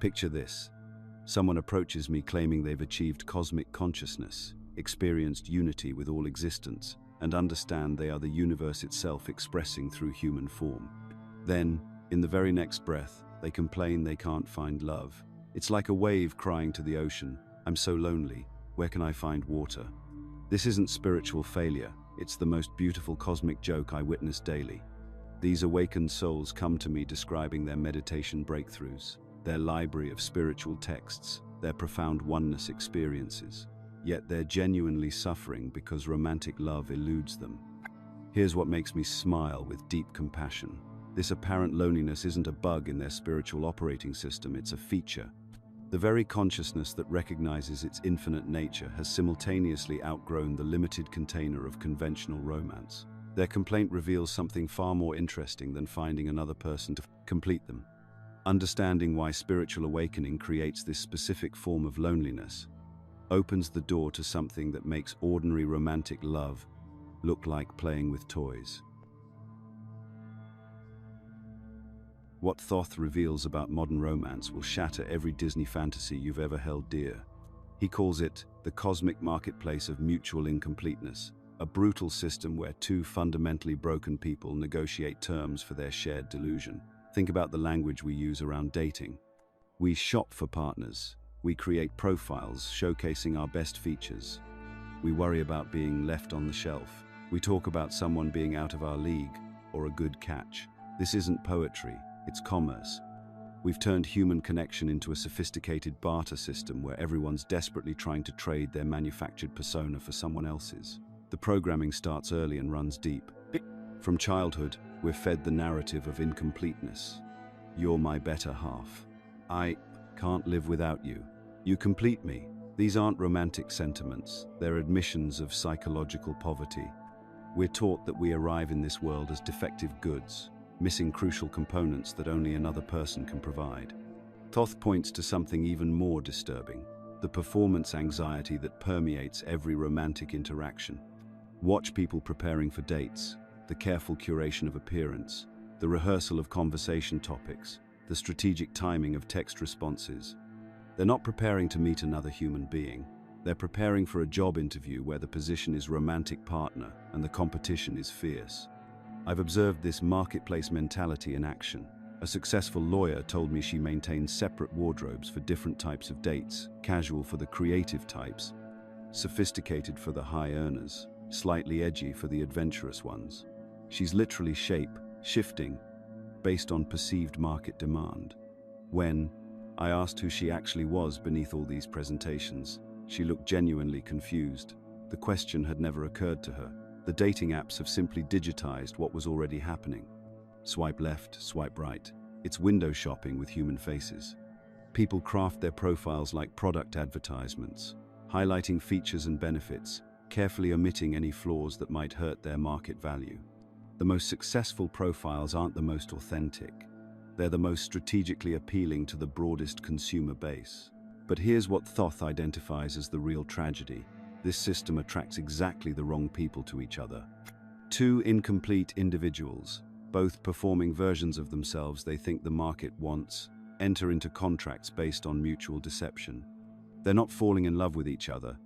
Picture this. Someone approaches me claiming they've achieved cosmic consciousness, experienced unity with all existence, and understand they are the universe itself expressing through human form. Then, in the very next breath, they complain they can't find love. It's like a wave crying to the ocean, "I'm so lonely, where can I find water?" This isn't spiritual failure, it's the most beautiful cosmic joke I witness daily. These awakened souls come to me describing their meditation breakthroughs, their library of spiritual texts, their profound oneness experiences. Yet they're genuinely suffering because romantic love eludes them. Here's what makes me smile with deep compassion. This apparent loneliness isn't a bug in their spiritual operating system, it's a feature. The very consciousness that recognizes its infinite nature has simultaneously outgrown the limited container of conventional romance. Their complaint reveals something far more interesting than finding another person to complete them. Understanding why spiritual awakening creates this specific form of loneliness opens the door to something that makes ordinary romantic love look like playing with toys. What Thoth reveals about modern romance will shatter every Disney fantasy you've ever held dear. He calls it the cosmic marketplace of mutual incompleteness, a brutal system where two fundamentally broken people negotiate terms for their shared delusion. Think about the language we use around dating. We shop for partners. We create profiles showcasing our best features. We worry about being left on the shelf. We talk about someone being out of our league or a good catch. This isn't poetry. It's commerce. We've turned human connection into a sophisticated barter system where everyone's desperately trying to trade their manufactured persona for someone else's. The programming starts early and runs deep. From childhood, we're fed the narrative of incompleteness. You're my better half. I can't live without you. You complete me. These aren't romantic sentiments. They're admissions of psychological poverty. We're taught that we arrive in this world as defective goods, missing crucial components that only another person can provide. Thoth points to something even more disturbing, the performance anxiety that permeates every romantic interaction. Watch people preparing for dates, the careful curation of appearance, the rehearsal of conversation topics, the strategic timing of text responses. They're not preparing to meet another human being. They're preparing for a job interview where the position is romantic partner and the competition is fierce. I've observed this marketplace mentality in action. A successful lawyer told me she maintains separate wardrobes for different types of dates, casual for the creative types, sophisticated for the high earners, slightly edgy for the adventurous ones. She's literally shifting based on perceived market demand. When I asked who she actually was beneath all these presentations, she looked genuinely confused. The question had never occurred to her. The dating apps have simply digitized what was already happening. Swipe left, swipe right. It's window shopping with human faces. People craft their profiles like product advertisements, highlighting features and benefits, carefully omitting any flaws that might hurt their market value. The most successful profiles aren't the most authentic. They're the most strategically appealing to the broadest consumer base. But here's what Thoth identifies as the real tragedy. This system attracts exactly the wrong people to each other. Two incomplete individuals, both performing versions of themselves they think the market wants, enter into contracts based on mutual deception. They're not falling in love with each other.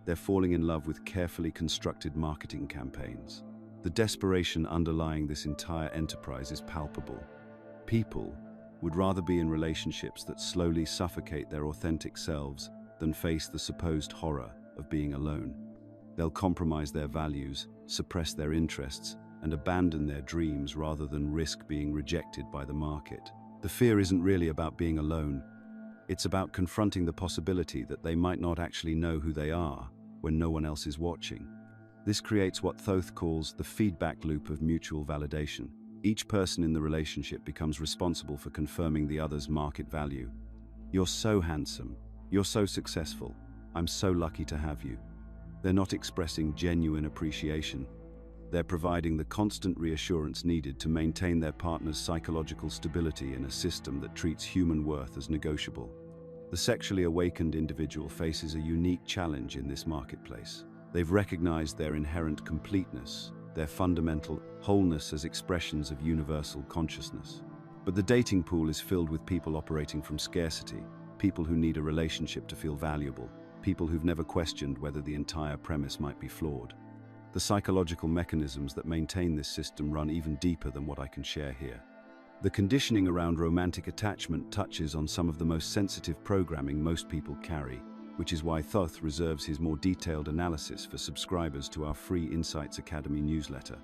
They're falling in love with carefully constructed marketing campaigns. The desperation underlying this entire enterprise is palpable. People would rather be in relationships that slowly suffocate their authentic selves than face the supposed horror of being alone. They'll compromise their values, suppress their interests, and abandon their dreams rather than risk being rejected by the market. The fear isn't really about being alone. It's about confronting the possibility that they might not actually know who they are when no one else is watching. This creates what Thoth calls the feedback loop of mutual validation. Each person in the relationship becomes responsible for confirming the other's market value. You're so handsome. You're so successful. I'm so lucky to have you. They're not expressing genuine appreciation. They're providing the constant reassurance needed to maintain their partner's psychological stability in a system that treats human worth as negotiable. The sexually awakened individual faces a unique challenge in this marketplace. They've recognized their inherent completeness, their fundamental wholeness as expressions of universal consciousness. But the dating pool is filled with people operating from scarcity, people who need a relationship to feel valuable, people who've never questioned whether the entire premise might be flawed. The psychological mechanisms that maintain this system run even deeper than what I can share here. The conditioning around romantic attachment touches on some of the most sensitive programming most people carry, which is why Thoth reserves his more detailed analysis for subscribers to our free Insights Academy newsletter.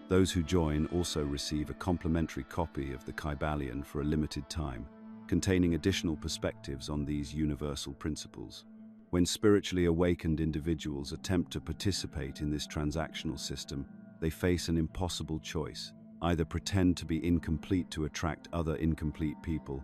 Those who join also receive a complimentary copy of the Kybalion for a limited time, containing additional perspectives on these universal principles. When spiritually awakened individuals attempt to participate in this transactional system, they face an impossible choice: either pretend to be incomplete to attract other incomplete people,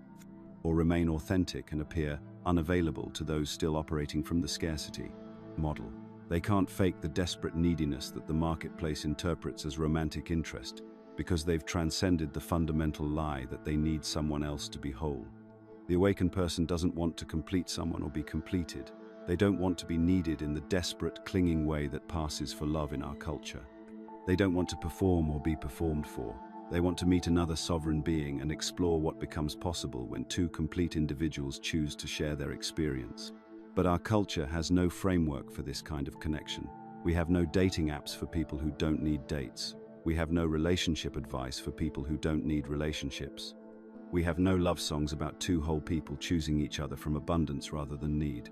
or remain authentic and appear unavailable to those still operating from the scarcity model. They can't fake the desperate neediness that the marketplace interprets as romantic interest, because they've transcended the fundamental lie that they need someone else to be whole. The awakened person doesn't want to complete someone or be completed. They don't want to be needed in the desperate, clinging way that passes for love in our culture. They don't want to perform or be performed for. They want to meet another sovereign being and explore what becomes possible when two complete individuals choose to share their experience. But our culture has no framework for this kind of connection. We have no dating apps for people who don't need dates. We have no relationship advice for people who don't need relationships. We have no love songs about two whole people choosing each other from abundance rather than need.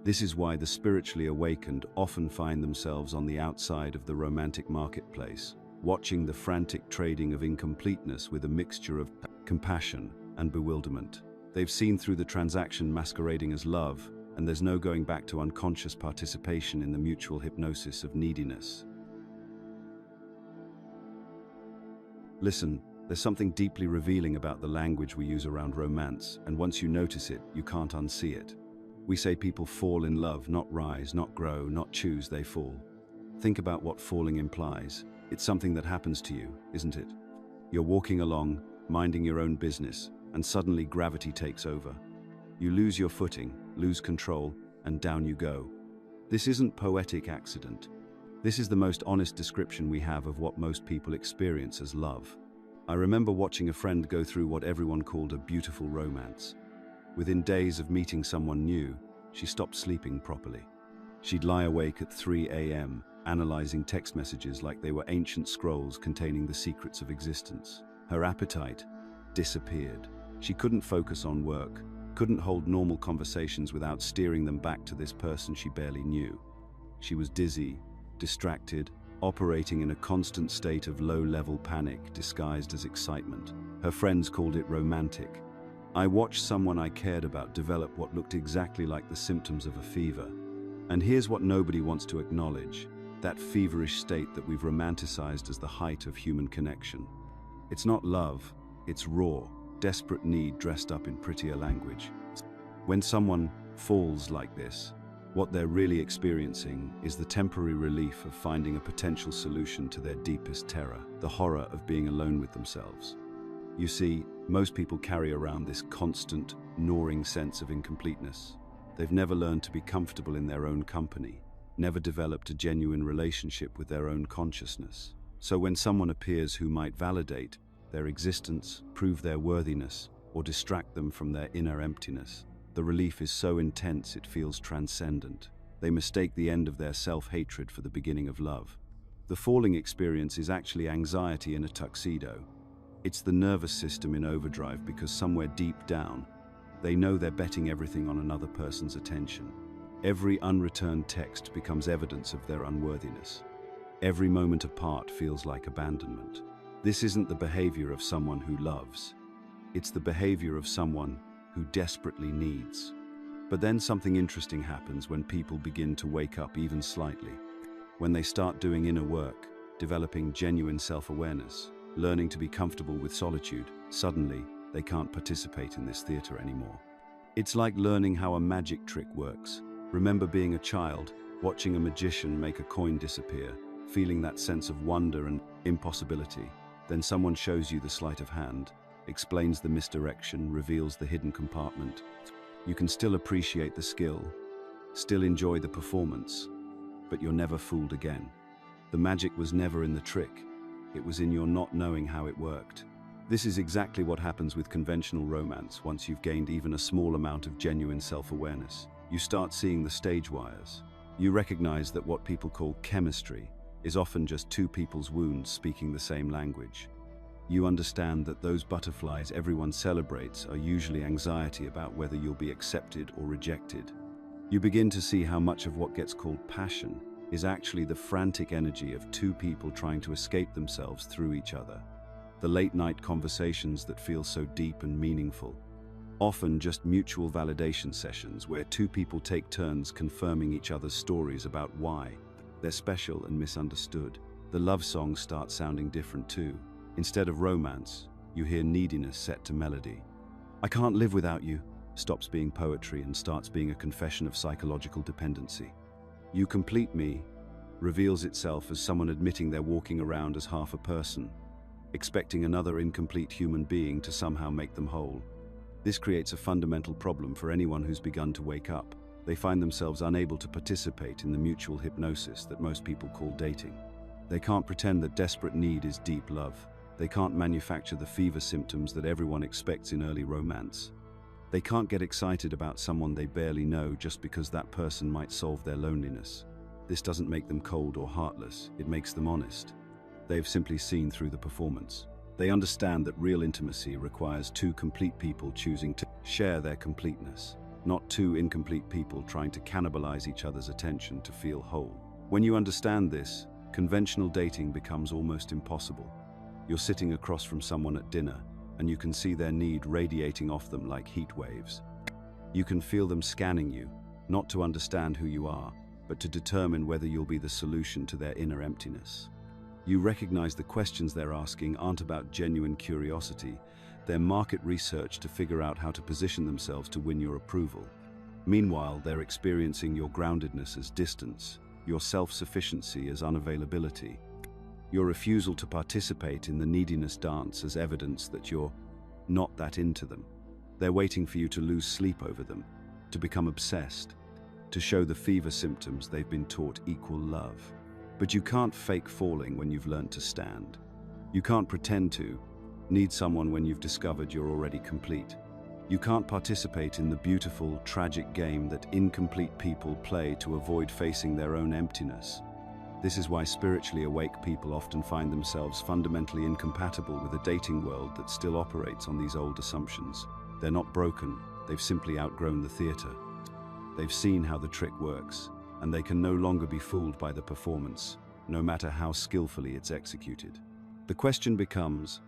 This is why the spiritually awakened often find themselves on the outside of the romantic marketplace, watching the frantic trading of incompleteness with a mixture of compassion and bewilderment. They've seen through the transaction masquerading as love, and there's no going back to unconscious participation in the mutual hypnosis of neediness. Listen, there's something deeply revealing about the language we use around romance, and once you notice it, you can't unsee it. We say people fall in love, not rise, not grow, not choose, they fall. Think about what falling implies. It's something that happens to you, isn't it? You're walking along, minding your own business, and suddenly gravity takes over. You lose your footing, lose control, and down you go. This isn't poetic accident. This is the most honest description we have of what most people experience as love. I remember watching a friend go through what everyone called a beautiful romance. Within days of meeting someone new, she stopped sleeping properly. She'd lie awake at 3 a.m., analyzing text messages like they were ancient scrolls containing the secrets of existence. Her appetite disappeared. She couldn't focus on work, couldn't hold normal conversations without steering them back to this person she barely knew. She was dizzy, distracted, operating in a constant state of low-level panic disguised as excitement. Her friends called it romantic. I watched someone I cared about develop what looked exactly like the symptoms of a fever. And here's what nobody wants to acknowledge: that feverish state that we've romanticized as the height of human connection. It's not love, it's raw, desperate need dressed up in prettier language. When someone falls like this, what they're really experiencing is the temporary relief of finding a potential solution to their deepest terror, the horror of being alone with themselves. You see, most people carry around this constant, gnawing sense of incompleteness. They've never learned to be comfortable in their own company, never developed a genuine relationship with their own consciousness. So when someone appears who might validate their existence, prove their worthiness, or distract them from their inner emptiness, the relief is so intense it feels transcendent. They mistake the end of their self-hatred for the beginning of love. The falling experience is actually anxiety in a tuxedo. It's the nervous system in overdrive because somewhere deep down, they know they're betting everything on another person's attention. Every unreturned text becomes evidence of their unworthiness. Every moment apart feels like abandonment. This isn't the behavior of someone who loves. It's the behavior of someone who desperately needs. But then something interesting happens when people begin to wake up even slightly. When they start doing inner work, developing genuine self-awareness, learning to be comfortable with solitude, suddenly they can't participate in this theater anymore. It's like learning how a magic trick works. Remember being a child, watching a magician make a coin disappear, feeling that sense of wonder and impossibility. Then someone shows you the sleight of hand, explains the misdirection, reveals the hidden compartment. You can still appreciate the skill, still enjoy the performance, but you're never fooled again. The magic was never in the trick. It was in your not knowing how it worked. This is exactly what happens with conventional romance once you've gained even a small amount of genuine self-awareness. You start seeing the stage wires. You recognize that what people call chemistry is often just two people's wounds speaking the same language. You understand that those butterflies everyone celebrates are usually anxiety about whether you'll be accepted or rejected. You begin to see how much of what gets called passion is actually the frantic energy of two people trying to escape themselves through each other. The late-night conversations that feel so deep and meaningful. Often just mutual validation sessions where two people take turns confirming each other's stories about why they're special and misunderstood. The love songs start sounding different too. Instead of romance, you hear neediness set to melody. "I can't live without you" stops being poetry and starts being a confession of psychological dependency. "You complete me" reveals itself as someone admitting they're walking around as half a person, expecting another incomplete human being to somehow make them whole. This creates a fundamental problem for anyone who's begun to wake up. They find themselves unable to participate in the mutual hypnosis that most people call dating. They can't pretend that desperate need is deep love. They can't manufacture the fever symptoms that everyone expects in early romance. They can't get excited about someone they barely know just because that person might solve their loneliness. This doesn't make them cold or heartless, it makes them honest. They've simply seen through the performance. They understand that real intimacy requires two complete people choosing to share their completeness, not two incomplete people trying to cannibalize each other's attention to feel whole. When you understand this, conventional dating becomes almost impossible. You're sitting across from someone at dinner, and you can see their need radiating off them like heat waves. You can feel them scanning you, not to understand who you are, but to determine whether you'll be the solution to their inner emptiness. You recognize the questions they're asking aren't about genuine curiosity, they're market research to figure out how to position themselves to win your approval. Meanwhile, they're experiencing your groundedness as distance, your self-sufficiency as unavailability, your refusal to participate in the neediness dance as evidence that you're not that into them. They're waiting for you to lose sleep over them, to become obsessed, to show the fever symptoms they've been taught equal love. But you can't fake falling when you've learned to stand. You can't pretend to need someone when you've discovered you're already complete. You can't participate in the beautiful, tragic game that incomplete people play to avoid facing their own emptiness. This is why spiritually awake people often find themselves fundamentally incompatible with a dating world that still operates on these old assumptions. They're not broken, they've simply outgrown the theater. They've seen how the trick works, and they can no longer be fooled by the performance, no matter how skillfully it's executed. The question becomes,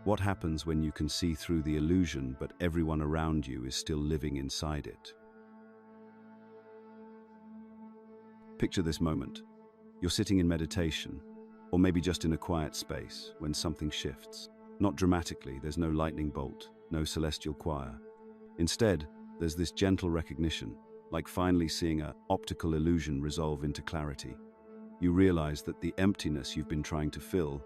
what happens when you can see through the illusion but everyone around you is still living inside it? Picture this moment. You're sitting in meditation, or maybe just in a quiet space, when something shifts. Not dramatically, there's no lightning bolt, no celestial choir. Instead, there's this gentle recognition, like finally seeing an optical illusion resolve into clarity. You realize that the emptiness you've been trying to fill,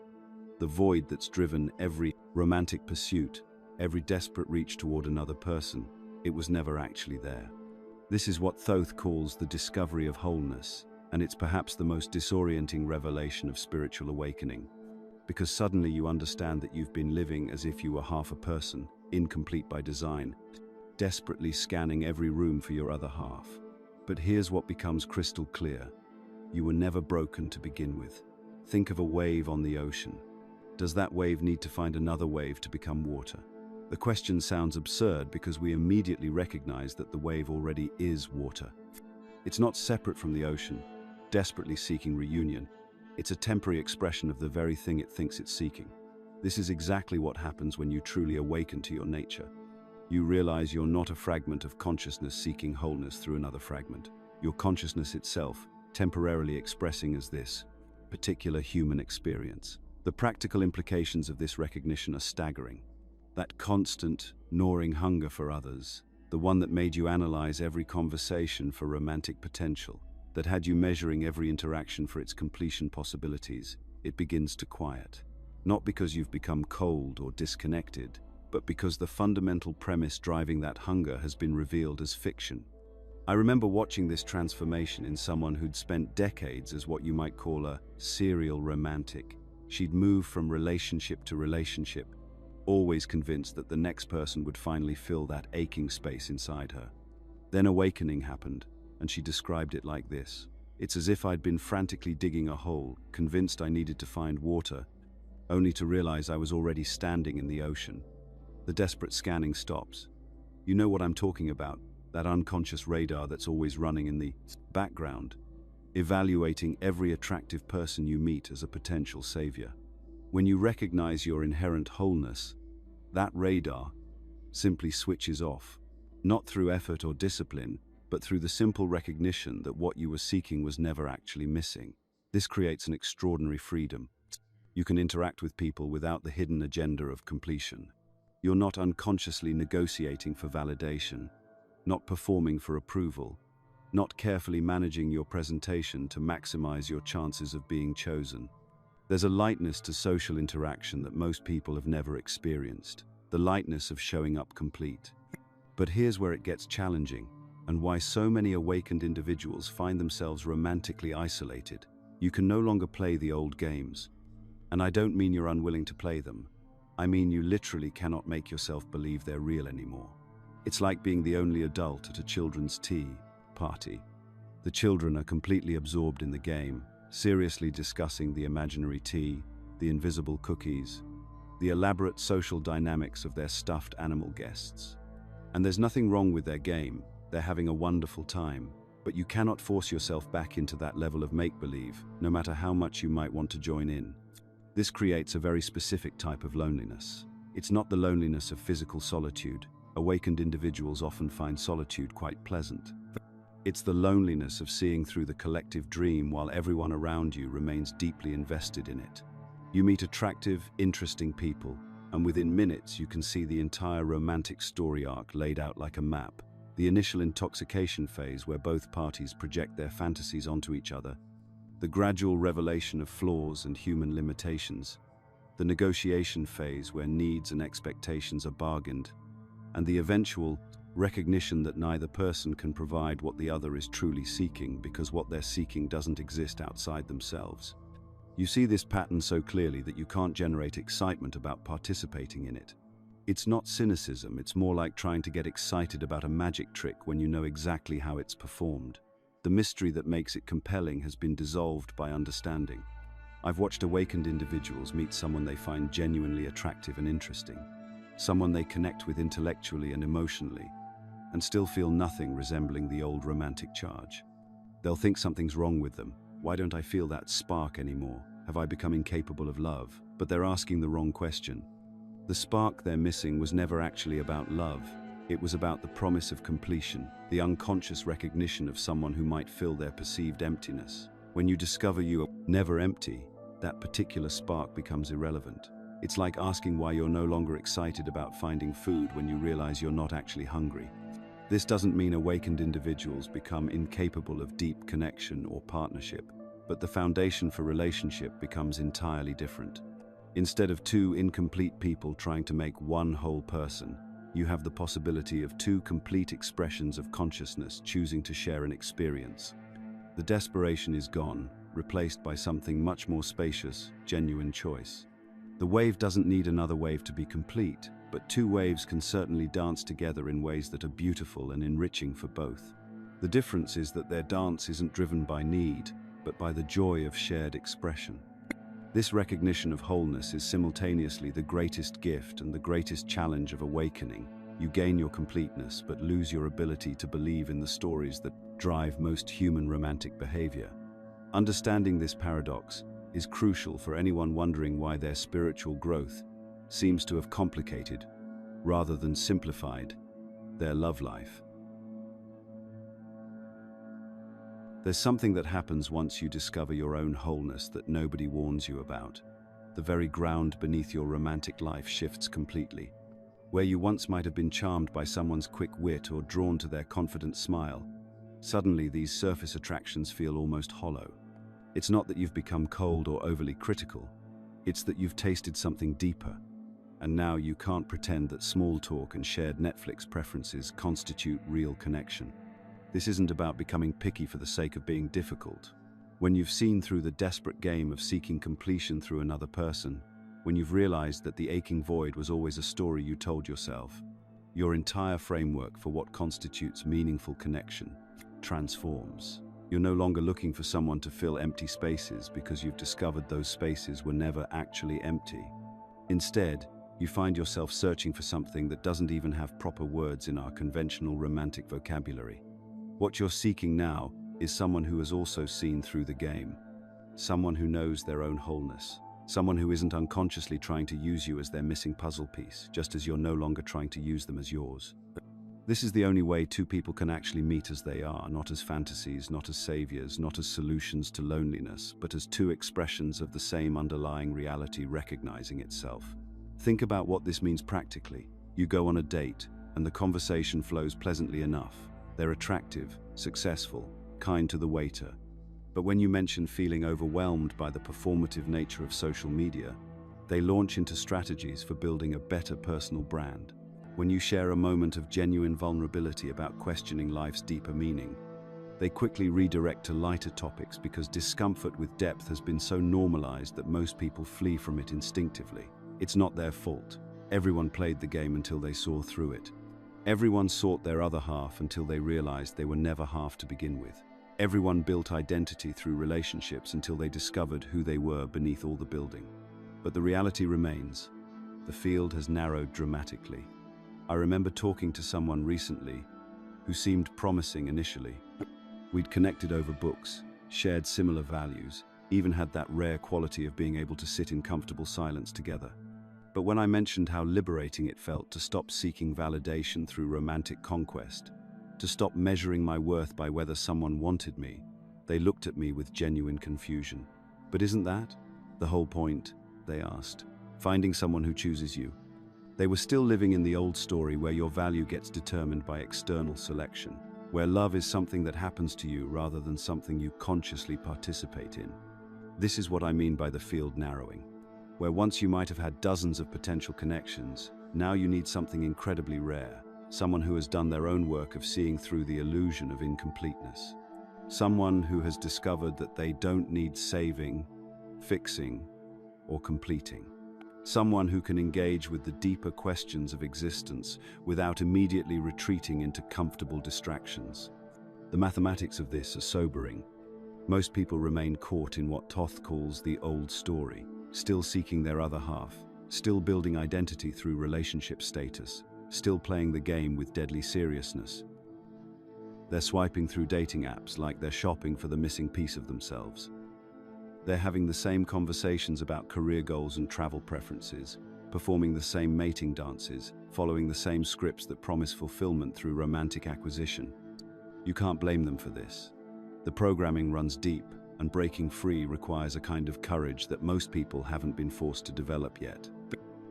the void that's driven every romantic pursuit, every desperate reach toward another person, it was never actually there. This is what Thoth calls the discovery of wholeness, and it's perhaps the most disorienting revelation of spiritual awakening, because suddenly you understand that you've been living as if you were half a person, incomplete by design, desperately scanning every room for your other half. But here's what becomes crystal clear. You were never broken to begin with. Think of a wave on the ocean. Does that wave need to find another wave to become water? The question sounds absurd because we immediately recognize that the wave already is water. It's not separate from the ocean, desperately seeking reunion. It's a temporary expression of the very thing it thinks it's seeking. This is exactly what happens when you truly awaken to your nature. You realize you're not a fragment of consciousness seeking wholeness through another fragment. Your consciousness itself, temporarily expressing as this particular human experience. The practical implications of this recognition are staggering. That constant, gnawing hunger for others, the one that made you analyze every conversation for romantic potential, that had you measuring every interaction for its completion possibilities, it begins to quiet. Not because you've become cold or disconnected, but because the fundamental premise driving that hunger has been revealed as fiction. I remember watching this transformation in someone who'd spent decades as what you might call a serial romantic. She'd moved from relationship to relationship, always convinced that the next person would finally fill that aching space inside her. Then awakening happened, and she described it like this. It's as if I'd been frantically digging a hole, convinced I needed to find water, only to realize I was already standing in the ocean. The desperate scanning stops. You know what I'm talking about, that unconscious radar that's always running in the background, evaluating every attractive person you meet as a potential savior. When you recognize your inherent wholeness, that radar simply switches off, not through effort or discipline, but through the simple recognition that what you were seeking was never actually missing. This creates an extraordinary freedom. You can interact with people without the hidden agenda of completion. You're not unconsciously negotiating for validation, not performing for approval, not carefully managing your presentation to maximize your chances of being chosen. There's a lightness to social interaction that most people have never experienced, the lightness of showing up complete. But here's where it gets challenging, and why so many awakened individuals find themselves romantically isolated. You can no longer play the old games. And I don't mean you're unwilling to play them. I mean you literally cannot make yourself believe they're real anymore. It's like being the only adult at a children's tea party. The children are completely absorbed in the game, seriously discussing the imaginary tea, the invisible cookies, the elaborate social dynamics of their stuffed animal guests. And there's nothing wrong with their game, they're having a wonderful time, but you cannot force yourself back into that level of make-believe, no matter how much you might want to join in. This creates a very specific type of loneliness. It's not the loneliness of physical solitude. Awakened individuals often find solitude quite pleasant. It's the loneliness of seeing through the collective dream while everyone around you remains deeply invested in it. You meet attractive, interesting people, and within minutes you can see the entire romantic story arc laid out like a map. The initial intoxication phase where both parties project their fantasies onto each other, the gradual revelation of flaws and human limitations, the negotiation phase where needs and expectations are bargained, and the eventual recognition that neither person can provide what the other is truly seeking because what they're seeking doesn't exist outside themselves. You see this pattern so clearly that you can't generate excitement about participating in it. It's not cynicism, it's more like trying to get excited about a magic trick when you know exactly how it's performed. The mystery that makes it compelling has been dissolved by understanding. I've watched awakened individuals meet someone they find genuinely attractive and interesting, someone they connect with intellectually and emotionally, and still feel nothing resembling the old romantic charge. They'll think something's wrong with them. Why don't I feel that spark anymore? Have I become incapable of love? But they're asking the wrong question. The spark they're missing was never actually about love. It was about the promise of completion, the unconscious recognition of someone who might fill their perceived emptiness. When you discover you are never empty, that particular spark becomes irrelevant. It's like asking why you're no longer excited about finding food when you realize you're not actually hungry. This doesn't mean awakened individuals become incapable of deep connection or partnership, but the foundation for relationship becomes entirely different. Instead of two incomplete people trying to make one whole person, you have the possibility of two complete expressions of consciousness choosing to share an experience. The desperation is gone, replaced by something much more spacious, genuine choice. The wave doesn't need another wave to be complete, but two waves can certainly dance together in ways that are beautiful and enriching for both. The difference is that their dance isn't driven by need, but by the joy of shared expression. This recognition of wholeness is simultaneously the greatest gift and the greatest challenge of awakening. You gain your completeness, but lose your ability to believe in the stories that drive most human romantic behavior. Understanding this paradox is crucial for anyone wondering why their spiritual growth seems to have complicated, rather than simplified, their love life. There's something that happens once you discover your own wholeness that nobody warns you about. The very ground beneath your romantic life shifts completely. Where you once might have been charmed by someone's quick wit or drawn to their confident smile, suddenly these surface attractions feel almost hollow. It's not that you've become cold or overly critical, it's that you've tasted something deeper. And now you can't pretend that small talk and shared Netflix preferences constitute real connection. This isn't about becoming picky for the sake of being difficult. When you've seen through the desperate game of seeking completion through another person, when you've realized that the aching void was always a story you told yourself, your entire framework for what constitutes meaningful connection transforms. You're no longer looking for someone to fill empty spaces because you've discovered those spaces were never actually empty. Instead, you find yourself searching for something that doesn't even have proper words in our conventional romantic vocabulary. What you're seeking now is someone who has also seen through the game, someone who knows their own wholeness, someone who isn't unconsciously trying to use you as their missing puzzle piece, just as you're no longer trying to use them as yours. This is the only way two people can actually meet as they are, not as fantasies, not as saviors, not as solutions to loneliness, but as two expressions of the same underlying reality recognizing itself. Think about what this means practically. You go on a date, and the conversation flows pleasantly enough. They're attractive, successful, kind to the waiter. But when you mention feeling overwhelmed by the performative nature of social media, they launch into strategies for building a better personal brand. When you share a moment of genuine vulnerability about questioning life's deeper meaning, they quickly redirect to lighter topics because discomfort with depth has been so normalized that most people flee from it instinctively. It's not their fault. Everyone played the game until they saw through it. Everyone sought their other half until they realized they were never half to begin with. Everyone built identity through relationships until they discovered who they were beneath all the building. But the reality remains. The field has narrowed dramatically. I remember talking to someone recently who seemed promising initially. We'd connected over books, shared similar values, even had that rare quality of being able to sit in comfortable silence together. But when I mentioned how liberating it felt to stop seeking validation through romantic conquest, to stop measuring my worth by whether someone wanted me, they looked at me with genuine confusion. "But isn't that the whole point?" they asked. "Finding someone who chooses you." They were still living in the old story where your value gets determined by external selection, where love is something that happens to you rather than something you consciously participate in. This is what I mean by the field narrowing, where once you might have had dozens of potential connections, now you need something incredibly rare, someone who has done their own work of seeing through the illusion of incompleteness. Someone who has discovered that they don't need saving, fixing, or completing. Someone who can engage with the deeper questions of existence without immediately retreating into comfortable distractions. The mathematics of this are sobering. Most people remain caught in what Thoth calls the old story, still seeking their other half, still building identity through relationship status, still playing the game with deadly seriousness. They're swiping through dating apps like they're shopping for the missing piece of themselves. They're having the same conversations about career goals and travel preferences, performing the same mating dances, following the same scripts that promise fulfillment through romantic acquisition. You can't blame them for this. The programming runs deep, and breaking free requires a kind of courage that most people haven't been forced to develop yet.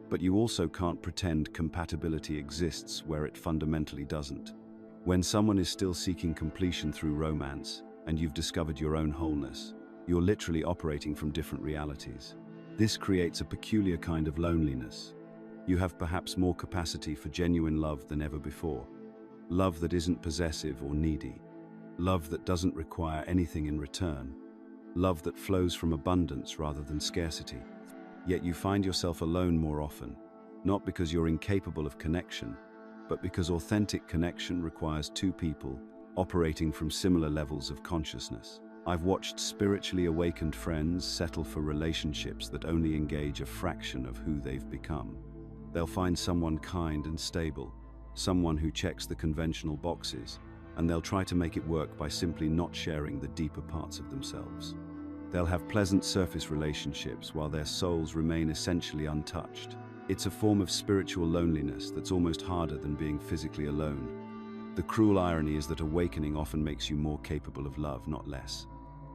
But you also can't pretend compatibility exists where it fundamentally doesn't. When someone is still seeking completion through romance, and you've discovered your own wholeness, you're literally operating from different realities. This creates a peculiar kind of loneliness. You have perhaps more capacity for genuine love than ever before. Love that isn't possessive or needy. Love that doesn't require anything in return. Love that flows from abundance rather than scarcity. Yet you find yourself alone more often, not because you're incapable of connection, but because authentic connection requires two people operating from similar levels of consciousness. I've watched spiritually awakened friends settle for relationships that only engage a fraction of who they've become. They'll find someone kind and stable, someone who checks the conventional boxes, and they'll try to make it work by simply not sharing the deeper parts of themselves. They'll have pleasant surface relationships while their souls remain essentially untouched. It's a form of spiritual loneliness that's almost harder than being physically alone. The cruel irony is that awakening often makes you more capable of love, not less.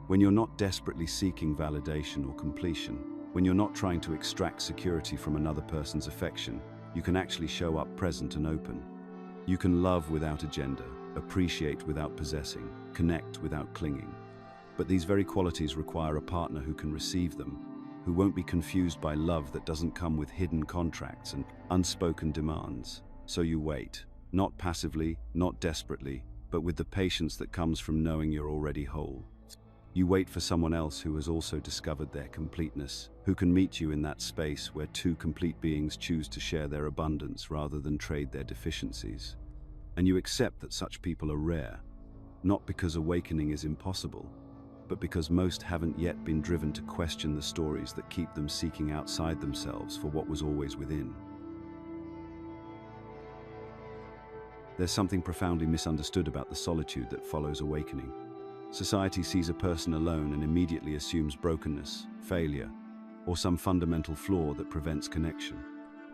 When you're not desperately seeking validation or completion, when you're not trying to extract security from another person's affection, you can actually show up present and open. You can love without agenda, appreciate without possessing, connect without clinging. But these very qualities require a partner who can receive them, who won't be confused by love that doesn't come with hidden contracts and unspoken demands. So you wait, not passively, not desperately, but with the patience that comes from knowing you're already whole. You wait for someone else who has also discovered their completeness, who can meet you in that space where two complete beings choose to share their abundance rather than trade their deficiencies. And you accept that such people are rare, not because awakening is impossible, but because most haven't yet been driven to question the stories that keep them seeking outside themselves for what was always within. There's something profoundly misunderstood about the solitude that follows awakening. Society sees a person alone and immediately assumes brokenness, failure, or some fundamental flaw that prevents connection.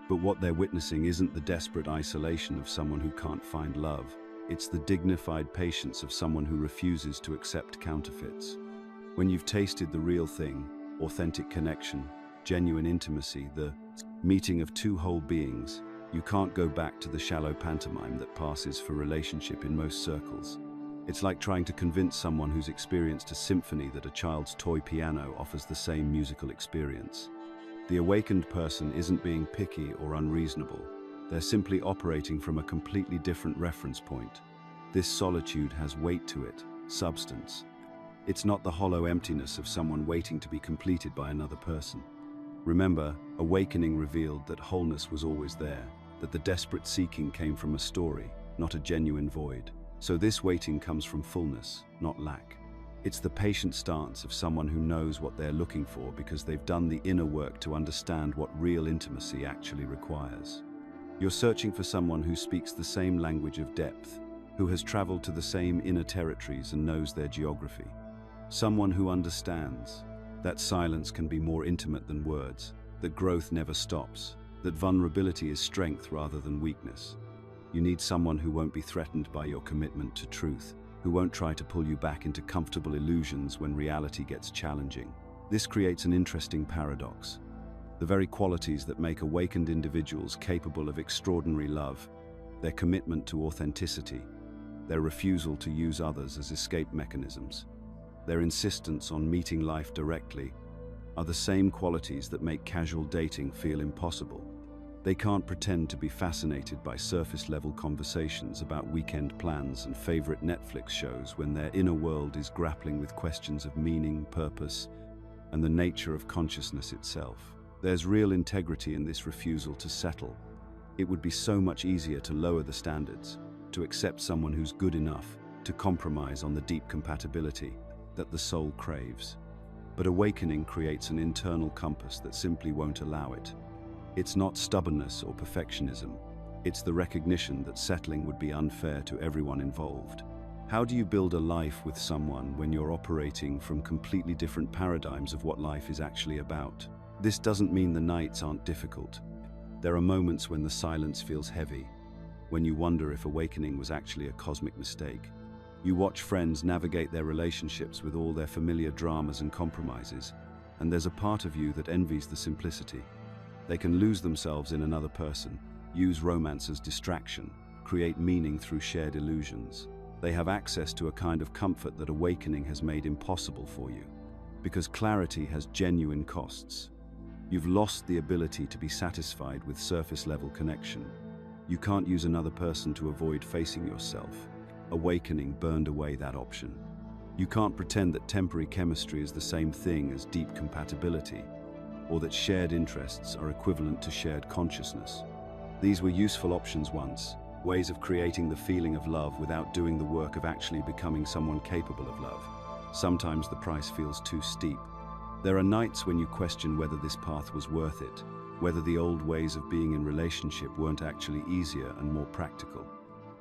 But what they're witnessing isn't the desperate isolation of someone who can't find love. It's the dignified patience of someone who refuses to accept counterfeits. When you've tasted the real thing, authentic connection, genuine intimacy, the meeting of two whole beings, you can't go back to the shallow pantomime that passes for relationship in most circles. It's like trying to convince someone who's experienced a symphony that a child's toy piano offers the same musical experience. The awakened person isn't being picky or unreasonable. They're simply operating from a completely different reference point. This solitude has weight to it, substance. It's not the hollow emptiness of someone waiting to be completed by another person. Remember, awakening revealed that wholeness was always there, that the desperate seeking came from a story, not a genuine void. So this waiting comes from fullness, not lack. It's the patient stance of someone who knows what they're looking for because they've done the inner work to understand what real intimacy actually requires. You're searching for someone who speaks the same language of depth, who has traveled to the same inner territories and knows their geography. Someone who understands that silence can be more intimate than words, that growth never stops, that vulnerability is strength rather than weakness. You need someone who won't be threatened by your commitment to truth, who won't try to pull you back into comfortable illusions when reality gets challenging. This creates an interesting paradox. The very qualities that make awakened individuals capable of extraordinary love, their commitment to authenticity, their refusal to use others as escape mechanisms, their insistence on meeting life directly, are the same qualities that make casual dating feel impossible. They can't pretend to be fascinated by surface-level conversations about weekend plans and favorite Netflix shows when their inner world is grappling with questions of meaning, purpose, and the nature of consciousness itself. There's real integrity in this refusal to settle. It would be so much easier to lower the standards, to accept someone who's good enough, to compromise on the deep compatibility that the soul craves. But awakening creates an internal compass that simply won't allow it. It's not stubbornness or perfectionism. It's the recognition that settling would be unfair to everyone involved. How do you build a life with someone when you're operating from completely different paradigms of what life is actually about? This doesn't mean the nights aren't difficult. There are moments when the silence feels heavy, when you wonder if awakening was actually a cosmic mistake. You watch friends navigate their relationships with all their familiar dramas and compromises, and there's a part of you that envies the simplicity. They can lose themselves in another person, use romance as distraction, create meaning through shared illusions. They have access to a kind of comfort that awakening has made impossible for you, because clarity has genuine costs. You've lost the ability to be satisfied with surface-level connection. You can't use another person to avoid facing yourself. Awakening burned away that option. You can't pretend that temporary chemistry is the same thing as deep compatibility, or that shared interests are equivalent to shared consciousness. These were useful options once, ways of creating the feeling of love without doing the work of actually becoming someone capable of love. Sometimes the price feels too steep. There are nights when you question whether this path was worth it, whether the old ways of being in relationship weren't actually easier and more practical.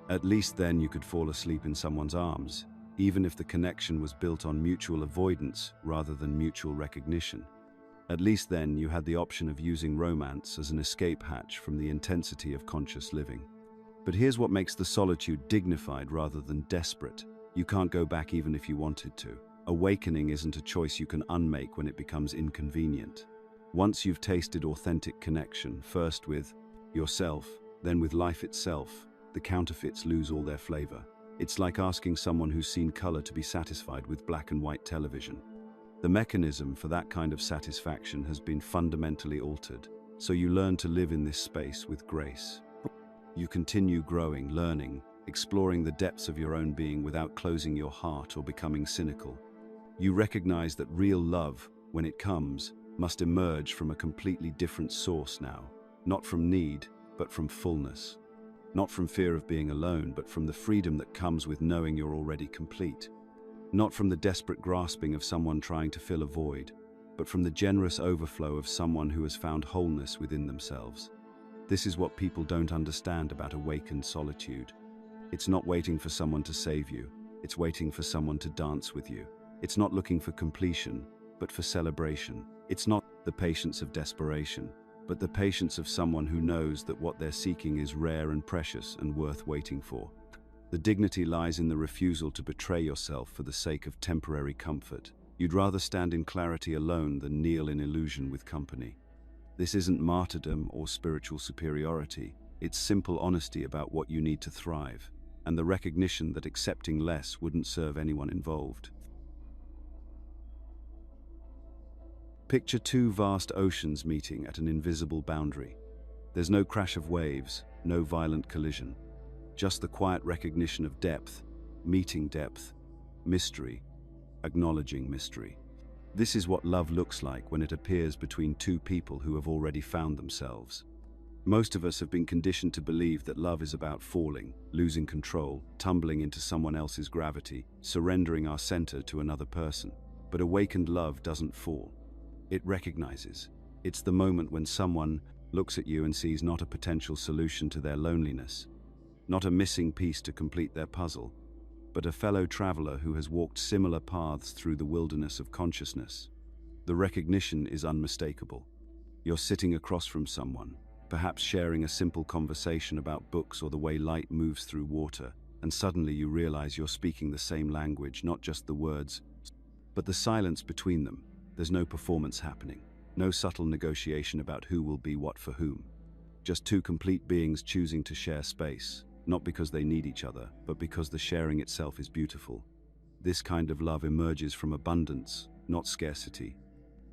At least then you could fall asleep in someone's arms, even if the connection was built on mutual avoidance rather than mutual recognition. At least then you had the option of using romance as an escape hatch from the intensity of conscious living. But here's what makes the solitude dignified rather than desperate. You can't go back even if you wanted to. Awakening isn't a choice you can unmake when it becomes inconvenient. Once you've tasted authentic connection, first with yourself, then with life itself, the counterfeits lose all their flavor. It's like asking someone who's seen color to be satisfied with black and white television. The mechanism for that kind of satisfaction has been fundamentally altered, so you learn to live in this space with grace. You continue growing, learning, exploring the depths of your own being without closing your heart or becoming cynical. You recognize that real love, when it comes, must emerge from a completely different source now, not from need, but from fullness. Not from fear of being alone, but from the freedom that comes with knowing you're already complete. Not from the desperate grasping of someone trying to fill a void, but from the generous overflow of someone who has found wholeness within themselves. This is what people don't understand about awakened solitude. It's not waiting for someone to save you, it's waiting for someone to dance with you. It's not looking for completion, but for celebration. It's not the patience of desperation, but the patience of someone who knows that what they're seeking is rare and precious and worth waiting for. The dignity lies in the refusal to betray yourself for the sake of temporary comfort. You'd rather stand in clarity alone than kneel in illusion with company. This isn't martyrdom or spiritual superiority. It's simple honesty about what you need to thrive, and the recognition that accepting less wouldn't serve anyone involved. Picture two vast oceans meeting at an invisible boundary. There's no crash of waves, no violent collision. Just the quiet recognition of depth, meeting depth, mystery, acknowledging mystery. This is what love looks like when it appears between two people who have already found themselves. Most of us have been conditioned to believe that love is about falling, losing control, tumbling into someone else's gravity, surrendering our center to another person. But awakened love doesn't fall. It recognizes. It's the moment when someone looks at you and sees not a potential solution to their loneliness, not a missing piece to complete their puzzle, but a fellow traveler who has walked similar paths through the wilderness of consciousness. The recognition is unmistakable. You're sitting across from someone, perhaps sharing a simple conversation about books or the way light moves through water, and suddenly you realize you're speaking the same language, not just the words, but the silence between them. There's no performance happening, no subtle negotiation about who will be what for whom. Just two complete beings choosing to share space, not because they need each other, but because the sharing itself is beautiful. This kind of love emerges from abundance, not scarcity.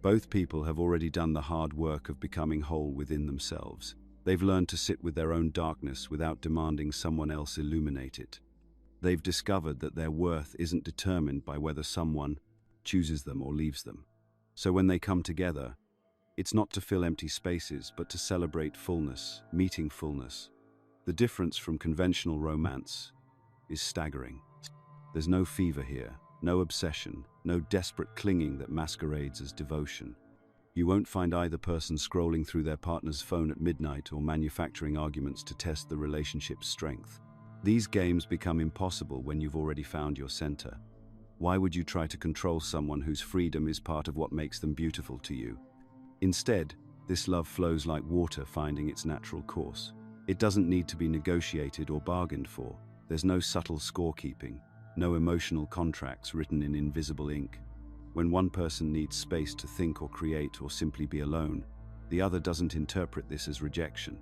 Both people have already done the hard work of becoming whole within themselves. They've learned to sit with their own darkness without demanding someone else illuminate it. They've discovered that their worth isn't determined by whether someone chooses them or leaves them. So when they come together, it's not to fill empty spaces, but to celebrate fullness, meeting fullness. The difference from conventional romance is staggering. There's no fever here, no obsession, no desperate clinging that masquerades as devotion. You won't find either person scrolling through their partner's phone at midnight or manufacturing arguments to test the relationship's strength. These games become impossible when you've already found your center. Why would you try to control someone whose freedom is part of what makes them beautiful to you? Instead, this love flows like water finding its natural course. It doesn't need to be negotiated or bargained for. There's no subtle scorekeeping, no emotional contracts written in invisible ink. When one person needs space to think or create or simply be alone, the other doesn't interpret this as rejection.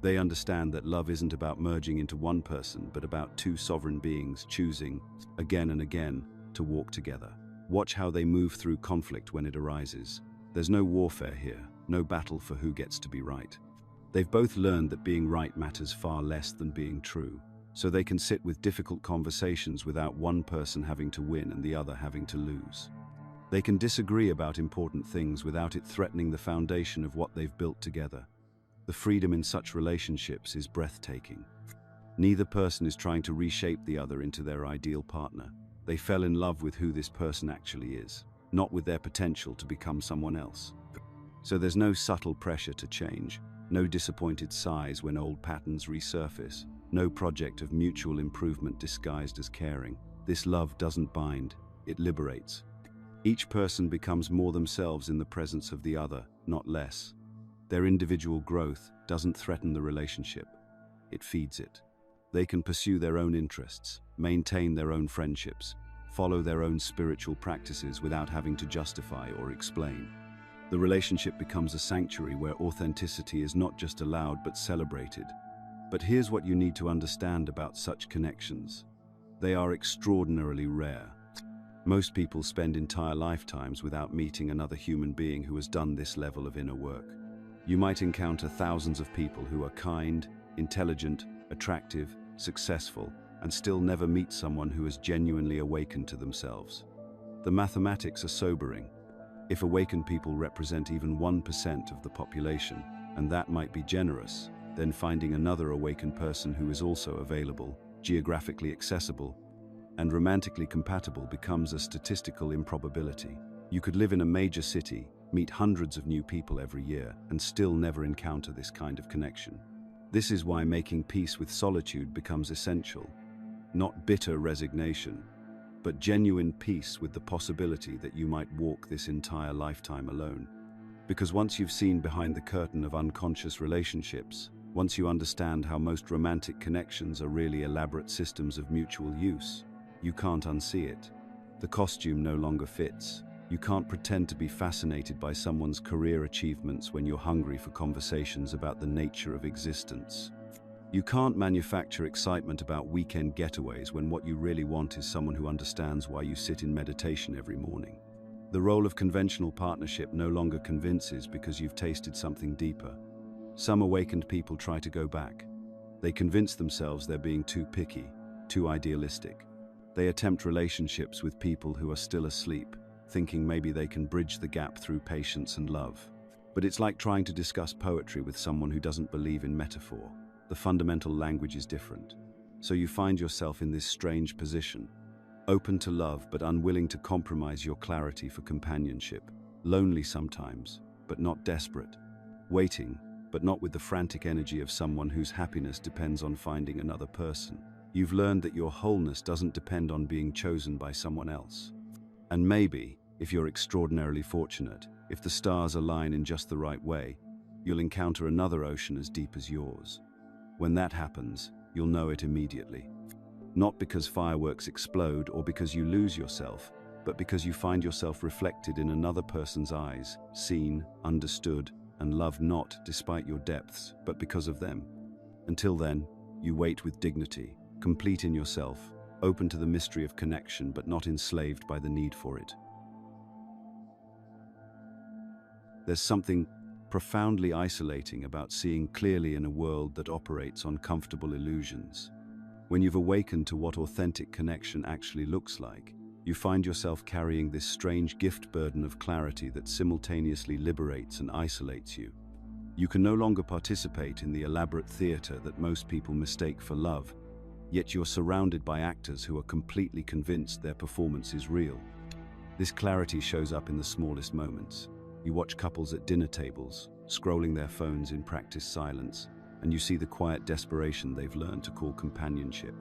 They understand that love isn't about merging into one person, but about two sovereign beings choosing, again and again, to walk together. Watch how they move through conflict when it arises. There's no warfare here, no battle for who gets to be right. They've both learned that being right matters far less than being true, so they can sit with difficult conversations without one person having to win and the other having to lose. They can disagree about important things without it threatening the foundation of what they've built together. The freedom in such relationships is breathtaking. Neither person is trying to reshape the other into their ideal partner. They fell in love with who this person actually is, not with their potential to become someone else. So there's no subtle pressure to change, no disappointed sighs when old patterns resurface, no project of mutual improvement disguised as caring. This love doesn't bind, it liberates. Each person becomes more themselves in the presence of the other, not less. Their individual growth doesn't threaten the relationship, it feeds it. They can pursue their own interests, maintain their own friendships, follow their own spiritual practices without having to justify or explain. The relationship becomes a sanctuary where authenticity is not just allowed but celebrated. But here's what you need to understand about such connections. They are extraordinarily rare. Most people spend entire lifetimes without meeting another human being who has done this level of inner work. You might encounter thousands of people who are kind, intelligent, attractive, successful, and still never meet someone who has genuinely awakened to themselves. The mathematics are sobering. If awakened people represent even 1% of the population, and that might be generous, then finding another awakened person who is also available, geographically accessible, and romantically compatible becomes a statistical improbability. You could live in a major city, meet hundreds of new people every year, and still never encounter this kind of connection. This is why making peace with solitude becomes essential. Not bitter resignation, but genuine peace with the possibility that you might walk this entire lifetime alone. Because once you've seen behind the curtain of unconscious relationships, once you understand how most romantic connections are really elaborate systems of mutual use, you can't unsee it. The costume no longer fits. You can't pretend to be fascinated by someone's career achievements when you're hungry for conversations about the nature of existence. You can't manufacture excitement about weekend getaways when what you really want is someone who understands why you sit in meditation every morning. The role of conventional partnership no longer convinces because you've tasted something deeper. Some awakened people try to go back. They convince themselves they're being too picky, too idealistic. They attempt relationships with people who are still asleep, thinking maybe they can bridge the gap through patience and love. But it's like trying to discuss poetry with someone who doesn't believe in metaphor. The fundamental language is different. So you find yourself in this strange position, open to love but unwilling to compromise your clarity for companionship, lonely sometimes, but not desperate, waiting, but not with the frantic energy of someone whose happiness depends on finding another person. You've learned that your wholeness doesn't depend on being chosen by someone else. And maybe, if you're extraordinarily fortunate, if the stars align in just the right way, you'll encounter another ocean as deep as yours. When that happens, you'll know it immediately. Not because fireworks explode or because you lose yourself, but because you find yourself reflected in another person's eyes, seen, understood, and loved not despite your depths, but because of them. Until then, you wait with dignity, complete in yourself, open to the mystery of connection but not enslaved by the need for it. There's something profoundly isolating about seeing clearly in a world that operates on comfortable illusions. When you've awakened to what authentic connection actually looks like, you find yourself carrying this strange gift burden of clarity that simultaneously liberates and isolates you. You can no longer participate in the elaborate theater that most people mistake for love, yet you're surrounded by actors who are completely convinced their performance is real. This clarity shows up in the smallest moments. You watch couples at dinner tables, scrolling their phones in practiced silence, and you see the quiet desperation they've learned to call companionship.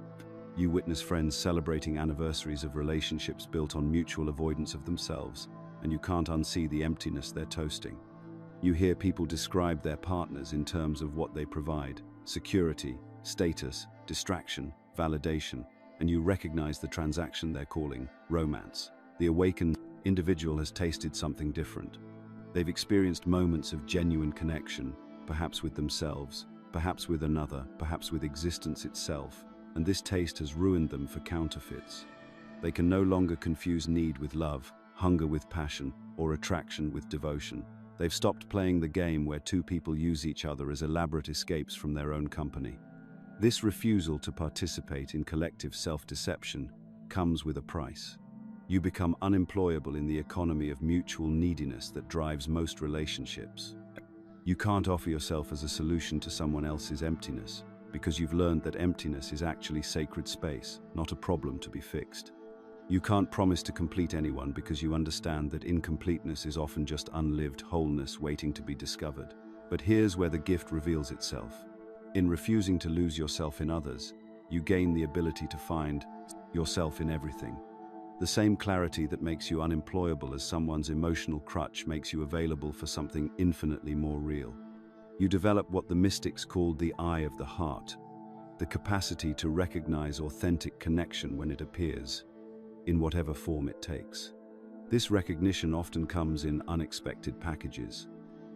You witness friends celebrating anniversaries of relationships built on mutual avoidance of themselves, and you can't unsee the emptiness they're toasting. You hear people describe their partners in terms of what they provide: security, status, distraction, validation, and you recognize the transaction they're calling romance. The awakened individual has tasted something different. They've experienced moments of genuine connection, perhaps with themselves, perhaps with another, perhaps with existence itself, and this taste has ruined them for counterfeits. They can no longer confuse need with love, hunger with passion, or attraction with devotion. They've stopped playing the game where two people use each other as elaborate escapes from their own company. This refusal to participate in collective self-deception comes with a price. You become unemployable in the economy of mutual neediness that drives most relationships. You can't offer yourself as a solution to someone else's emptiness, because you've learned that emptiness is actually sacred space, not a problem to be fixed. You can't promise to complete anyone because you understand that incompleteness is often just unlived wholeness waiting to be discovered. But here's where the gift reveals itself. In refusing to lose yourself in others, you gain the ability to find yourself in everything. The same clarity that makes you unemployable as someone's emotional crutch makes you available for something infinitely more real. You develop what the mystics called the eye of the heart, the capacity to recognize authentic connection when it appears, in whatever form it takes. This recognition often comes in unexpected packages.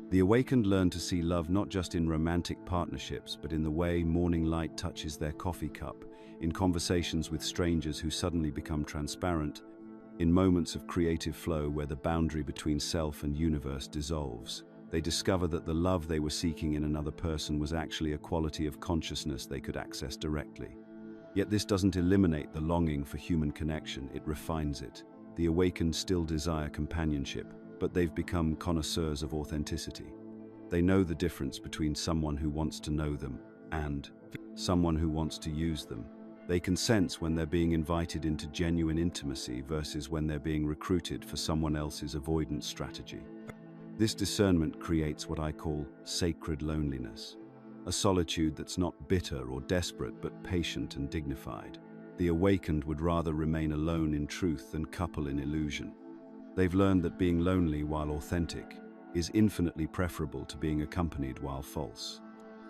The awakened learn to see love not just in romantic partnerships, but in the way morning light touches their coffee cup, in conversations with strangers who suddenly become transparent, in moments of creative flow where the boundary between self and universe dissolves. They discover that the love they were seeking in another person was actually a quality of consciousness they could access directly. Yet this doesn't eliminate the longing for human connection, it refines it. the awakened still desire companionship, but they've become connoisseurs of authenticity. They know the difference between someone who wants to know them and someone who wants to use them. They can sense when they're being invited into genuine intimacy versus when they're being recruited for someone else's avoidance strategy. This discernment creates what I call sacred loneliness, a solitude that's not bitter or desperate but patient and dignified. The awakened would rather remain alone in truth than couple in illusion. They've learned that being lonely while authentic is infinitely preferable to being accompanied while false.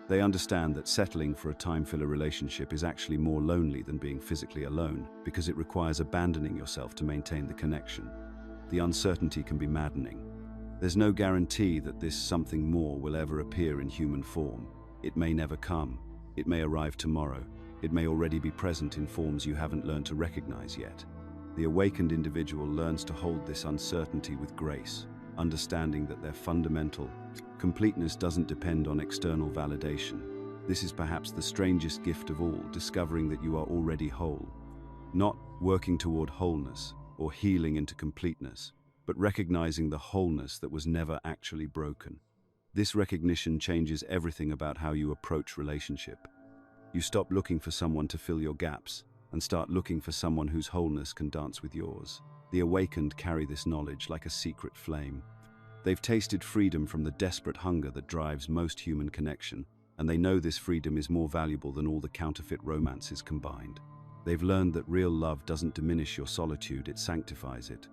They understand that settling for a time-filler relationship is actually more lonely than being physically alone because it requires abandoning yourself to maintain the connection. The uncertainty can be maddening. There's no guarantee that this something more will ever appear in human form. It may never come. It may arrive tomorrow. It may already be present in forms you haven't learned to recognize yet. The awakened individual learns to hold this uncertainty with grace, understanding that their fundamental completeness doesn't depend on external validation. This is perhaps the strangest gift of all, discovering that you are already whole. Not working toward wholeness or healing into completeness, but recognizing the wholeness that was never actually broken. This recognition changes everything about how you approach relationship. You stop looking for someone to fill your gaps and start looking for someone whose wholeness can dance with yours. The awakened carry this knowledge like a secret flame. They've tasted freedom from the desperate hunger that drives most human connection, and they know this freedom is more valuable than all the counterfeit romances combined. They've learned that real love doesn't diminish your solitude, it sanctifies it.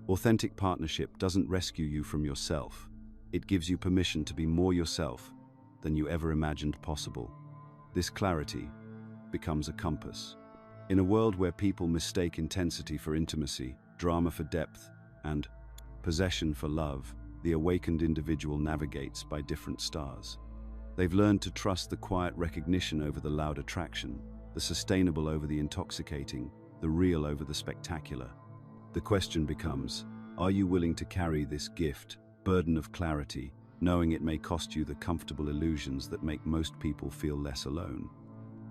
Authentic partnership doesn't rescue you from yourself. It gives you permission to be more yourself than you ever imagined possible. This clarity becomes a compass. In a world where people mistake intensity for intimacy, drama for depth, and possession for love, the awakened individual navigates by different stars. They've learned to trust the quiet recognition over the loud attraction, the sustainable over the intoxicating, the real over the spectacular. The question becomes, are you willing to carry this gift, burden of clarity, knowing it may cost you the comfortable illusions that make most people feel less alone?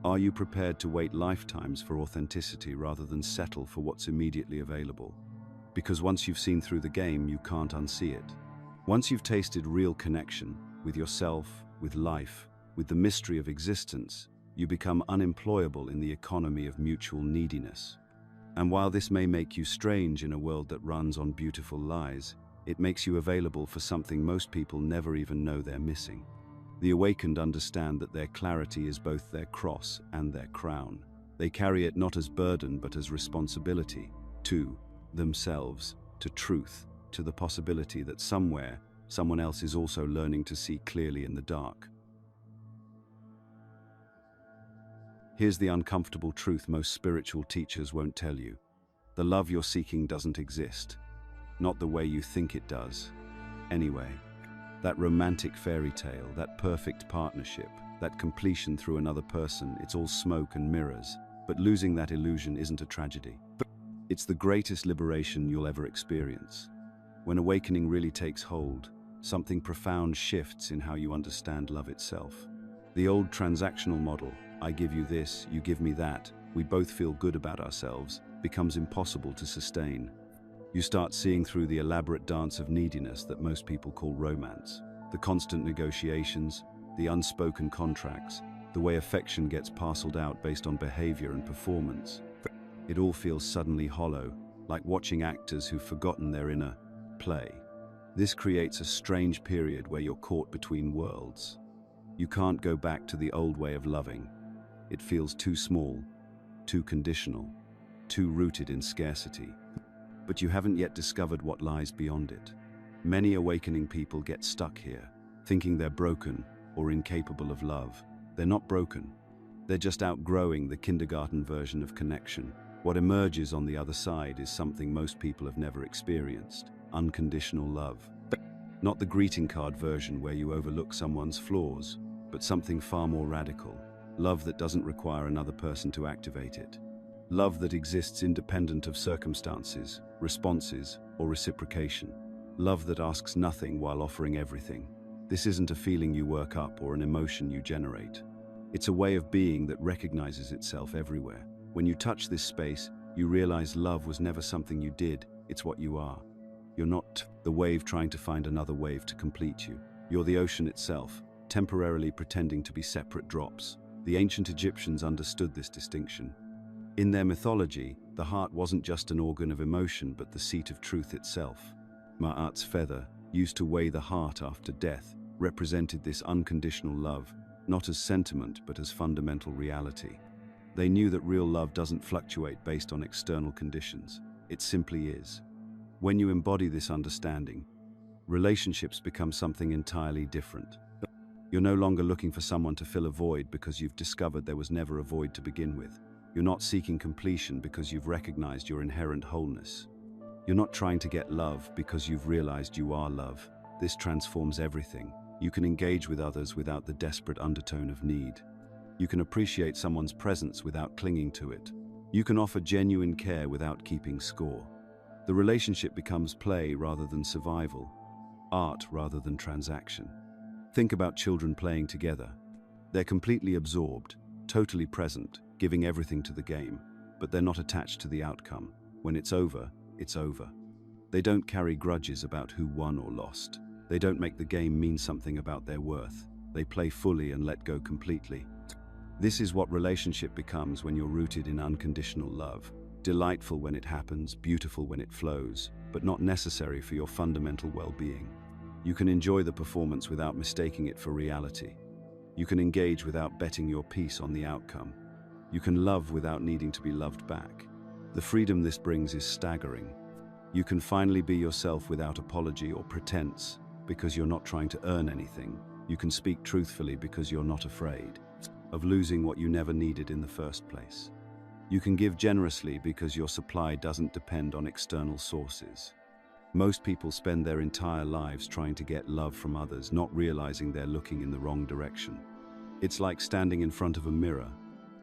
Are you prepared to wait lifetimes for authenticity rather than settle for what's immediately available? Because once you've seen through the game, you can't unsee it. Once you've tasted real connection with yourself, with life, with the mystery of existence, you become unemployable in the economy of mutual neediness. And while this may make you strange in a world that runs on beautiful lies, it makes you available for something most people never even know they're missing. The awakened understand that their clarity is both their cross and their crown. They carry it not as burden but as responsibility to themselves, to truth, to the possibility that somewhere, someone else is also learning to see clearly in the dark. Here's the uncomfortable truth most spiritual teachers won't tell you. The love you're seeking doesn't exist. Not the way you think it does. Anyway, that romantic fairy tale, that perfect partnership, that completion through another person, it's all smoke and mirrors. But losing that illusion isn't a tragedy. It's the greatest liberation you'll ever experience. When awakening really takes hold, something profound shifts in how you understand love itself. The old transactional model, I give you this, you give me that, we both feel good about ourselves, becomes impossible to sustain. You start seeing through the elaborate dance of neediness that most people call romance. The constant negotiations, the unspoken contracts, the way affection gets parceled out based on behavior and performance. It all feels suddenly hollow, like watching actors who've forgotten their inner play. This creates a strange period where you're caught between worlds. You can't go back to the old way of loving. It feels too small, too conditional, too rooted in scarcity. But you haven't yet discovered what lies beyond it. Many awakening people get stuck here, thinking they're broken or incapable of love. They're not broken. They're just outgrowing the kindergarten version of connection. What emerges on the other side is something most people have never experienced: unconditional love. Not the greeting card version where you overlook someone's flaws, but something far more radical. Love that doesn't require another person to activate it. Love that exists independent of circumstances, responses, or reciprocation. Love that asks nothing while offering everything. This isn't a feeling you work up or an emotion you generate. It's a way of being that recognizes itself everywhere. When you touch this space, you realize love was never something you did, it's what you are. You're not the wave trying to find another wave to complete you. You're the ocean itself, temporarily pretending to be separate drops. The ancient Egyptians understood this distinction. In their mythology, the heart wasn't just an organ of emotion but the seat of truth itself. Ma'at's feather, used to weigh the heart after death, represented this unconditional love, not as sentiment but as fundamental reality. They knew that real love doesn't fluctuate based on external conditions. It simply is. When you embody this understanding, relationships become something entirely different. You're no longer looking for someone to fill a void because you've discovered there was never a void to begin with. You're not seeking completion because you've recognized your inherent wholeness. You're not trying to get love because you've realized you are love. This transforms everything. You can engage with others without the desperate undertone of need. You can appreciate someone's presence without clinging to it. You can offer genuine care without keeping score. The relationship becomes play rather than survival, art rather than transaction. Think about children playing together. They're completely absorbed, totally present, giving everything to the game, but they're not attached to the outcome. When it's over, it's over. They don't carry grudges about who won or lost. They don't make the game mean something about their worth. They play fully and let go completely. This is what relationship becomes when you're rooted in unconditional love. Delightful when it happens, beautiful when it flows, but not necessary for your fundamental well-being. You can enjoy the performance without mistaking it for reality. You can engage without betting your peace on the outcome. You can love without needing to be loved back. The freedom this brings is staggering. You can finally be yourself without apology or pretense, because you're not trying to earn anything. You can speak truthfully because you're not afraid of losing what you never needed in the first place. You can give generously because your supply doesn't depend on external sources. Most people spend their entire lives trying to get love from others, not realizing they're looking in the wrong direction. It's like standing in front of a mirror,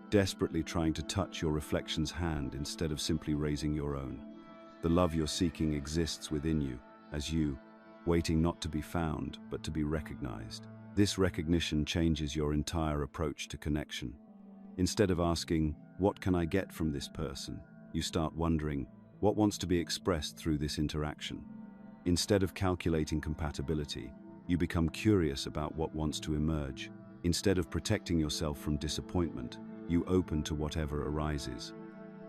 desperately trying to touch your reflection's hand instead of simply raising your own. The love you're seeking exists within you, as you, waiting not to be found, but to be recognized. This recognition changes your entire approach to connection. Instead of asking, "What can I get from this person?" you start wondering, "What wants to be expressed through this interaction?" Instead of calculating compatibility, you become curious about what wants to emerge. Instead of protecting yourself from disappointment, you open to whatever arises.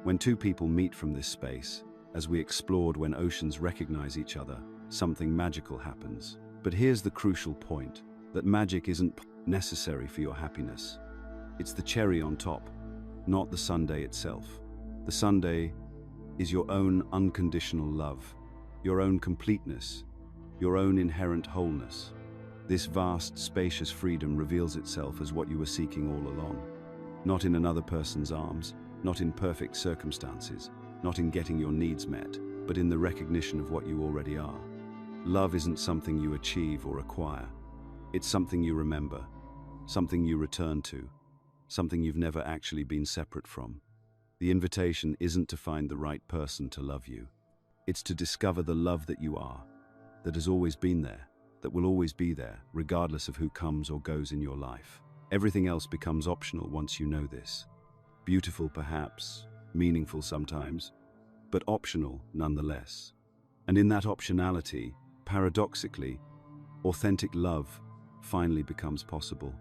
When two people meet from this space, as we explored when oceans recognize each other, something magical happens. But here's the crucial point, that magic isn't necessary for your happiness. It's the cherry on top, not the sundae itself. The sundae is your own unconditional love, your own completeness, your own inherent wholeness. This vast, spacious freedom reveals itself as what you were seeking all along. Not in another person's arms, not in perfect circumstances, not in getting your needs met, but in the recognition of what you already are. Love isn't something you achieve or acquire. It's something you remember, something you return to, something you've never actually been separate from. The invitation isn't to find the right person to love you. It's to discover the love that you are, that has always been there, that will always be there, regardless of who comes or goes in your life. Everything else becomes optional once you know this. Beautiful perhaps, meaningful sometimes, but optional nonetheless. And in that optionality, paradoxically, authentic love finally becomes possible.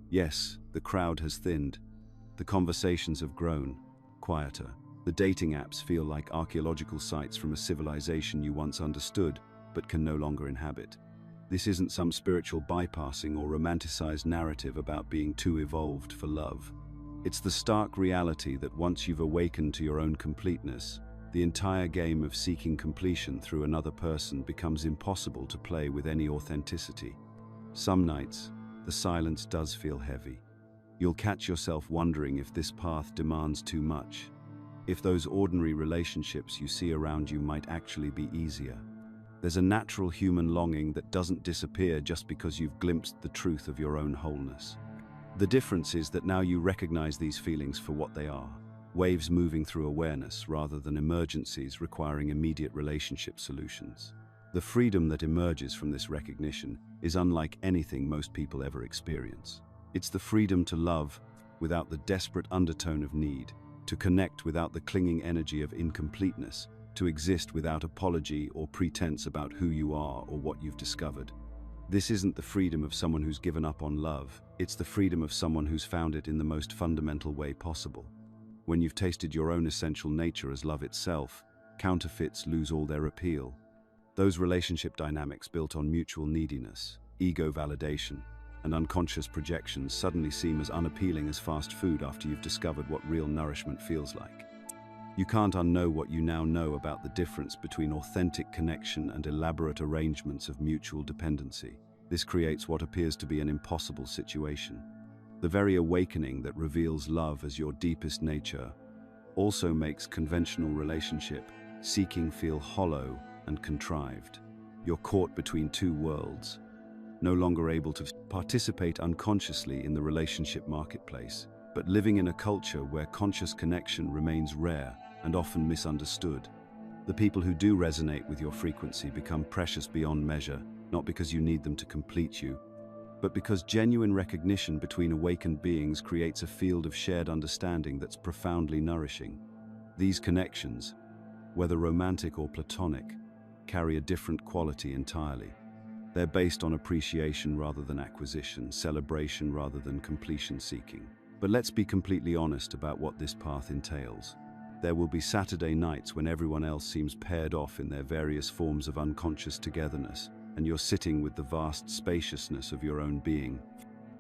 Yes, the crowd has thinned. The conversations have grown, quieter. The dating apps feel like archaeological sites from a civilization you once understood, but can no longer inhabit. This isn't some spiritual bypassing or romanticized narrative about being too evolved for love. It's the stark reality that once you've awakened to your own completeness, the entire game of seeking completion through another person becomes impossible to play with any authenticity. Some nights, the silence does feel heavy. You'll catch yourself wondering if this path demands too much, if those ordinary relationships you see around you might actually be easier. There's a natural human longing that doesn't disappear just because you've glimpsed the truth of your own wholeness. The difference is that now you recognize these feelings for what they are, waves moving through awareness rather than emergencies requiring immediate relationship solutions. The freedom that emerges from this recognition is unlike anything most people ever experience. It's the freedom to love without the desperate undertone of need, to connect without the clinging energy of incompleteness, to exist without apology or pretense about who you are or what you've discovered. This isn't the freedom of someone who's given up on love, it's the freedom of someone who's found it in the most fundamental way possible. When you've tasted your own essential nature as love itself, counterfeits lose all their appeal. Those relationship dynamics built on mutual neediness, ego validation, and unconscious projections suddenly seem as unappealing as fast food after you've discovered what real nourishment feels like. You can't unknow what you now know about the difference between authentic connection and elaborate arrangements of mutual dependency. This creates what appears to be an impossible situation. The very awakening that reveals love as your deepest nature also makes conventional relationship seeking feel hollow and contrived. You're caught between two worlds, no longer able to participate unconsciously in the relationship marketplace, but living in a culture where conscious connection remains rare and often misunderstood. The people who do resonate with your frequency become precious beyond measure, not because you need them to complete you, but because genuine recognition between awakened beings creates a field of shared understanding that's profoundly nourishing. These connections, whether romantic or platonic, carry a different quality entirely. They're based on appreciation rather than acquisition, celebration rather than completion seeking. But let's be completely honest about what this path entails. There will be Saturday nights when everyone else seems paired off in their various forms of unconscious togetherness, and you're sitting with the vast spaciousness of your own being,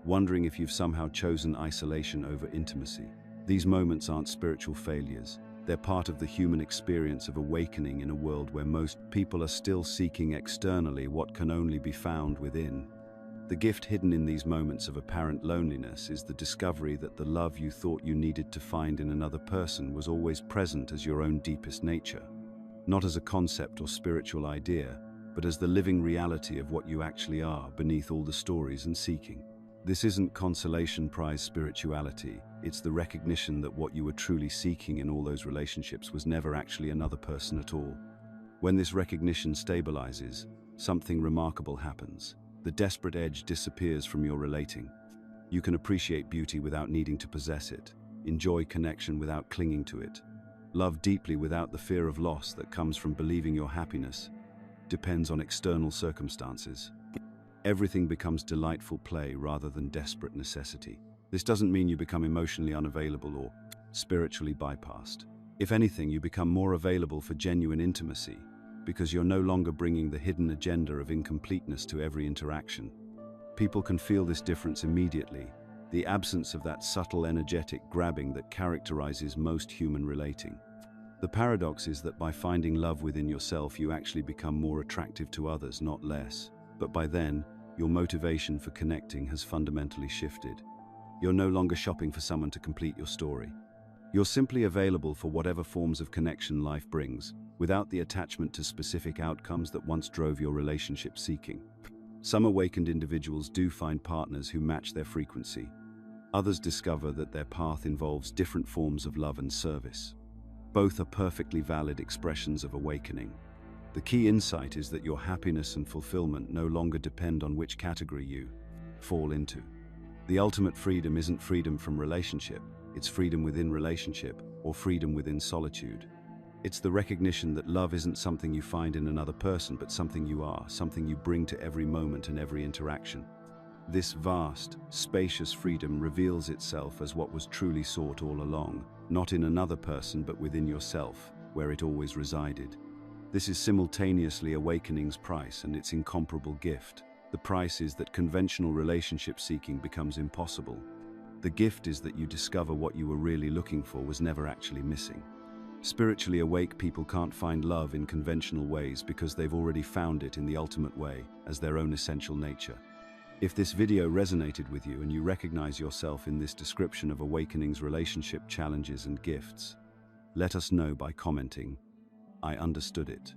wondering if you've somehow chosen isolation over intimacy. These moments aren't spiritual failures. They're part of the human experience of awakening in a world where most people are still seeking externally what can only be found within. The gift hidden in these moments of apparent loneliness is the discovery that the love you thought you needed to find in another person was always present as your own deepest nature. Not as a concept or spiritual idea, but as the living reality of what you actually are beneath all the stories and seeking. This isn't consolation prize spirituality, it's the recognition that what you were truly seeking in all those relationships was never actually another person at all. When this recognition stabilizes, something remarkable happens. The desperate edge disappears from your relating. You can appreciate beauty without needing to possess it, enjoy connection without clinging to it, love deeply without the fear of loss that comes from believing your happiness depends on external circumstances. Everything becomes delightful play rather than desperate necessity. This doesn't mean you become emotionally unavailable or spiritually bypassed. If anything, you become more available for genuine intimacy because you're no longer bringing the hidden agenda of incompleteness to every interaction. People can feel this difference immediately, the absence of that subtle energetic grabbing that characterizes most human relating. The paradox is that by finding love within yourself, you actually become more attractive to others, not less. But by then, your motivation for connecting has fundamentally shifted. You're no longer shopping for someone to complete your story. You're simply available for whatever forms of connection life brings, without the attachment to specific outcomes that once drove your relationship seeking. Some awakened individuals do find partners who match their frequency. Others discover that their path involves different forms of love and service. Both are perfectly valid expressions of awakening. The key insight is that your happiness and fulfillment no longer depend on which category you fall into. The ultimate freedom isn't freedom from relationship, it's freedom within relationship, or freedom within solitude. It's the recognition that love isn't something you find in another person, but something you are, something you bring to every moment and every interaction. This vast, spacious freedom reveals itself as what was truly sought all along, not in another person but within yourself, where it always resided. This is simultaneously awakening's price and its incomparable gift. The price is that conventional relationship seeking becomes impossible. The gift is that you discover what you were really looking for was never actually missing. Spiritually awake people can't find love in conventional ways because they've already found it in the ultimate way, as their own essential nature. If this video resonated with you and you recognize yourself in this description of awakening's relationship challenges and gifts, let us know by commenting, "I understood it."